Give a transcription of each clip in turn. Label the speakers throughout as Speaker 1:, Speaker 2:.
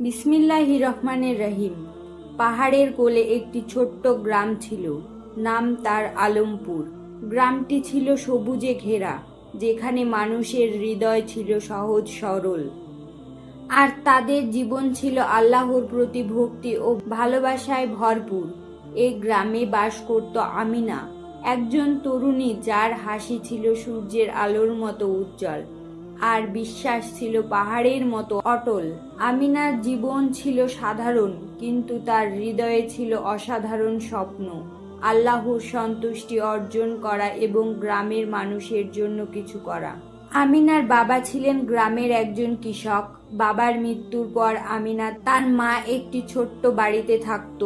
Speaker 1: বিসমিল্লাহির রহমানির রহিম। পাহাড়ের কোলে একটি ছোট্ট গ্রাম ছিল, নাম তার আলমপুর। গ্রামটি ছিল সবুজে ঘেরা, যেখানে মানুষের হৃদয় ছিল সহজ সরল, আর তাদের জীবন ছিল আল্লাহর প্রতি ভক্তি ও ভালোবাসায় ভরপুর। এই গ্রামে বাস করত আমিনা, একজন তরুণী যার হাসি ছিল সূর্যের আলোর মতো উজ্জ্বল, আর বিশ্বাস ছিল পাহাড়ের মতো অটল। আমিনার জীবন ছিল সাধারণ, কিন্তু তার হৃদয়ে ছিল অসাধারণ স্বপ্ন, আল্লাহর সন্তুষ্টি অর্জন করা এবং গ্রামের মানুষের জন্য কিছু করা। আমিনার বাবা ছিলেন গ্রামের একজন কৃষক। বাবার মৃত্যুর পর আমিনা তার মা একটি ছোট্ট বাড়িতে থাকত।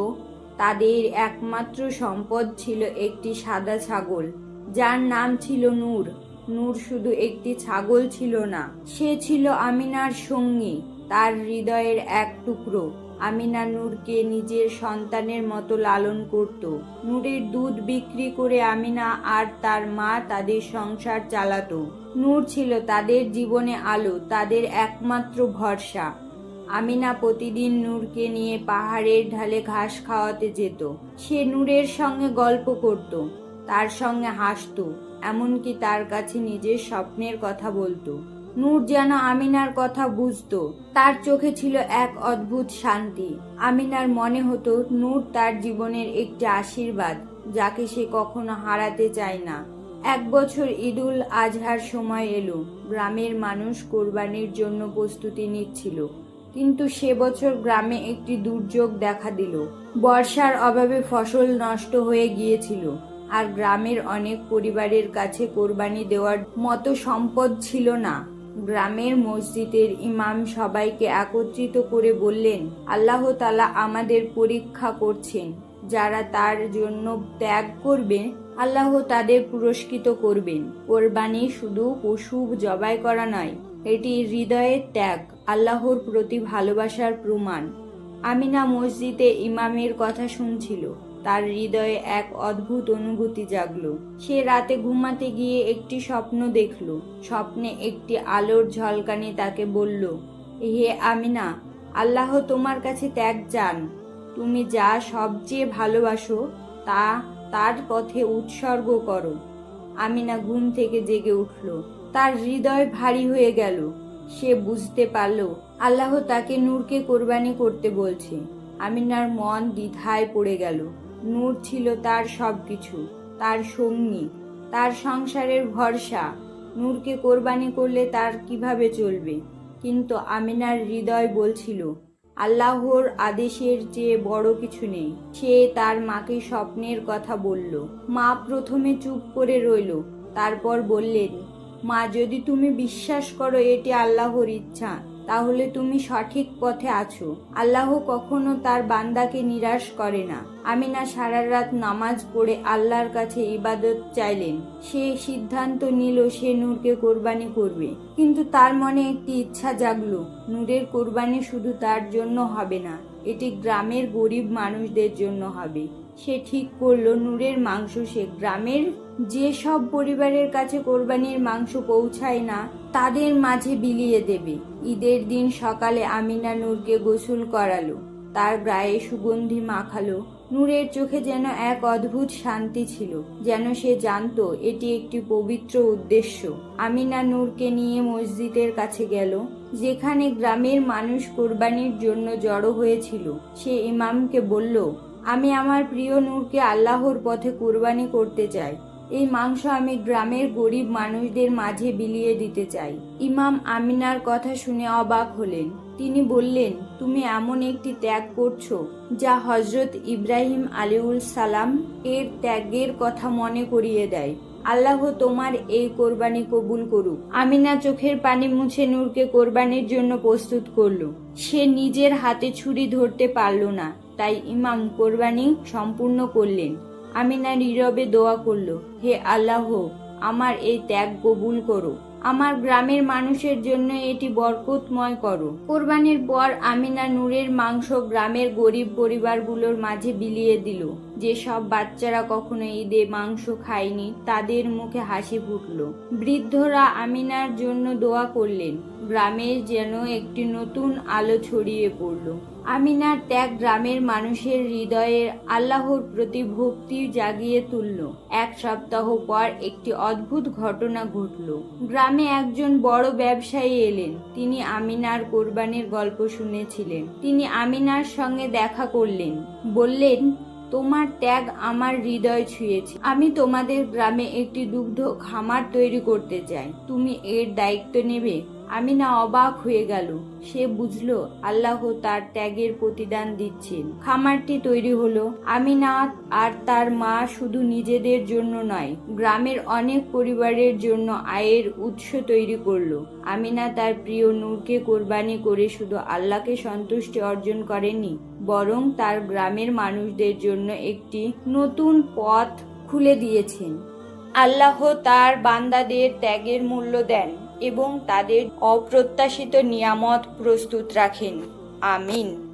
Speaker 1: তাদের একমাত্র সম্পদ ছিল একটি সাদা ছাগল, যার নাম ছিল নূর। নূর শুধু একটি ছাগল ছিল না, সে ছিল আমিনার সঙ্গী, তার হৃদয়ের এক টুকরো। আমিনা নূরকে নিজের সন্তানের মতো লালন করত। নূরের দুধ বিক্রি করে আমিনা আর তার মা তাদের সংসার চালাতো। নূর ছিল তাদের জীবনে আলো, তাদের একমাত্র ভরসা। আমিনা প্রতিদিন নূরকে নিয়ে পাহাড়ের ঢালে ঘাস খাওয়াতে যেত। সে নূরের সঙ্গে গল্প করত, তার সঙ্গে হাসতো, এমনকি তার কাছে নিজের স্বপ্নের কথা বলতো। নূর যেন আমিনার কথা বুঝতো, তার চোখে ছিল এক অদ্ভুত শান্তি। আমিনার মনে হতো নূর তার জীবনের একটি আশীর্বাদ, যাকে সে কখনো হারাতে চায় না। এক বছর ঈদুল আজহার সময় এলো। গ্রামের মানুষ কোরবানির জন্য প্রস্তুতি নিচ্ছিল, কিন্তু সে বছর গ্রামে একটি দুর্যোগ দেখা দিল। বর্ষার অভাবে ফসল নষ্ট হয়ে গিয়েছিল, আর গ্রামের অনেক পরিবারের কাছে কোরবানি দেওয়ার মতো সম্পদ ছিল না। গ্রামের মসজিদের ইমাম সবাইকে একত্রিত করে বললেন, আল্লাহ তাআলা আমাদের পরীক্ষা করছেন। যারা তার জন্য ত্যাগ করবে, আল্লাহ তাদের পুরস্কৃত করবেন। কোরবানি শুধু পশু জবাই করা নয়, এটি হৃদয়ের ত্যাগ, আল্লাহর প্রতি ভালোবাসার প্রমাণ। আমিনা মসজিদে ইমামের কথা শুনছিল, তার হৃদয়ে এক অদ্ভুত অনুভূতি জাগলো। সে রাতে ঘুমাতে গিয়ে একটি স্বপ্ন দেখল। স্বপ্নে একটি আলোর ঝলকানি তাকে বলল, হে আমিনা, আল্লাহ তোমার কাছে ত্যাগ চান। তুমি যা সবচেয়ে ভালোবাসো তা তার পথে উৎসর্গ করো। আমিনা ঘুম থেকে জেগে উঠল, তার হৃদয় ভারী হয়ে গেল। সে বুঝতে পারল আল্লাহ তাকে নূরকে কোরবানি করতে বলছে। আমিনার মন দ্বিধায় পড়ে গেল। নূর ছিল তার সবকিছু, তার সঙ্গী, তার সংসারের ভরসা। নূরকে কোরবানি করলে তার কিভাবে চলবে? কিন্তু আমিনার হৃদয় বলছিল, আল্লাহর আদেশের চেয়ে বড় কিছু নেই। সে তার মাকে স্বপ্নের কথা বলল। মা প্রথমে চুপ করে রইল, তারপর বললেন, মা, যদি তুমি বিশ্বাস করো এটি আল্লাহর ইচ্ছা, তাহলে তুমি সঠিক পথে আছো। আল্লাহ কখনো তার বান্দাকে নিরাশ করে না। আমিনা সারা রাত নামাজ পড়ে আল্লাহর কাছে ইবাদত চাইলেন। সে সিদ্ধান্ত নিল সে নূরকে কোরবানি করবে। কিন্তু তার মনে একটি ইচ্ছা জাগলো, নূরের কোরবানি শুধু তার জন্য হবে না, এটি গ্রামের গরিব মানুষদের জন্য হবে। সে ঠিক করলো নূরের মাংস সে গ্রামের যে সব পরিবারের কাছে কোরবানির মাংস পৌঁছায় না, তাদের মাঝে বিলিয়ে দেবে। ঈদের দিন সকালে আমিনা নূরকে গোসল করালো, তার গায়ে সুগন্ধি মাখালো। নূরের চোখে যেন এক অদ্ভুত শান্তি ছিল, যেন সে জানতো এটি একটি পবিত্র উদ্দেশ্য। আমিনা নূরকে নিয়ে মসজিদের কাছে গেল, যেখানে গ্রামের মানুষ কোরবানির জন্য জড়ো হয়েছিল। সে ইমামকে বলল, আমি আমার প্রিয় নূরকে আল্লাহর পথে কোরবানি করতে চাই। এই মাংস আমি গ্রামের গরিব মানুষদের মাঝে বিলিয়ে দিতে চাই। ইমাম আমিনার কথা শুনে অবাক হলেন। তিনি বললেন, তুমি এমন একটি ত্যাগ করছো যা হযরত ইব্রাহিম আলাইহিস সালাম এর ত্যাগের কথা মনে করিয়ে দেয়। আল্লাহ তোমার এই কোরবানি কবুল করুক। আমিনা চোখের পানি মুছে নূরকে কোরবানির জন্য প্রস্তুত করলো। সে নিজের হাতে ছুরি ধরতে পারল না, তাই ইমাম কোরবানি সম্পূর্ণ করলেন। আমিনা নীরবে দোয়া করল, হে আল্লাহ, আমার এই ত্যাগ কবুল করো, আমার গ্রামের মানুষের জন্য এটি বরকতময় করো। কোরবানির পর আমিনা নূরের মাংস গ্রামের গরিব পরিবারগুলোর মাঝে বিলিয়ে দিল। যেসব বাচ্চারা কখনো ঈদে মাংস খায়নি, তাদের মুখে হাসি ফুটল। বৃদ্ধরা আমিনার জন্য দোয়া করলেন। গ্রামে যেন একটি নতুন আলো ছড়িয়ে পড়ল। আমিনার ত্যাগ গ্রামের মানুষের হৃদয়ে আল্লাহর প্রতি ভক্তি জাগিয়ে তুলল। এক সপ্তাহ পর একটি অদ্ভুত ঘটনা ঘটল। গ্রামে একজন বড় ব্যবসায়ী এলেন। তিনি আমিনার কোরবানির গল্প শুনেছিলেন। তিনি আমিনার সঙ্গে দেখা করলেন, বললেন, তোমার ত্যাগ আমার হৃদয় ছুঁয়েছে। আমি তোমাদের গ্রামে একটি দুগ্ধ খামার তৈরি করতে চাই। তুমি এর দায়িত্ব নেবে? আমিনা অবাক হয়ে গেল। সে বুঝল আল্লাহ তার ত্যাগের প্রতিদান দিচ্ছেন। খামারটি তৈরি হলো। আমিনা আর তার মা শুধু নিজেদের জন্য নয়, গ্রামের অনেক পরিবারের জন্য আয়ের উৎস তৈরি করলো। আমিনা তার প্রিয় নূরকে কোরবানি করে শুধু আল্লাহকে সন্তুষ্টি অর্জন করেনি, বরং তার গ্রামের মানুষদের জন্য একটি নতুন পথ খুলে দিয়েছেন। আল্লাহ তার বান্দাদের ত্যাগের মূল্য দেন এবং তাদের অপ্রত্যাশিত নিয়ামত প্রস্তুত রাখেন। আমিন।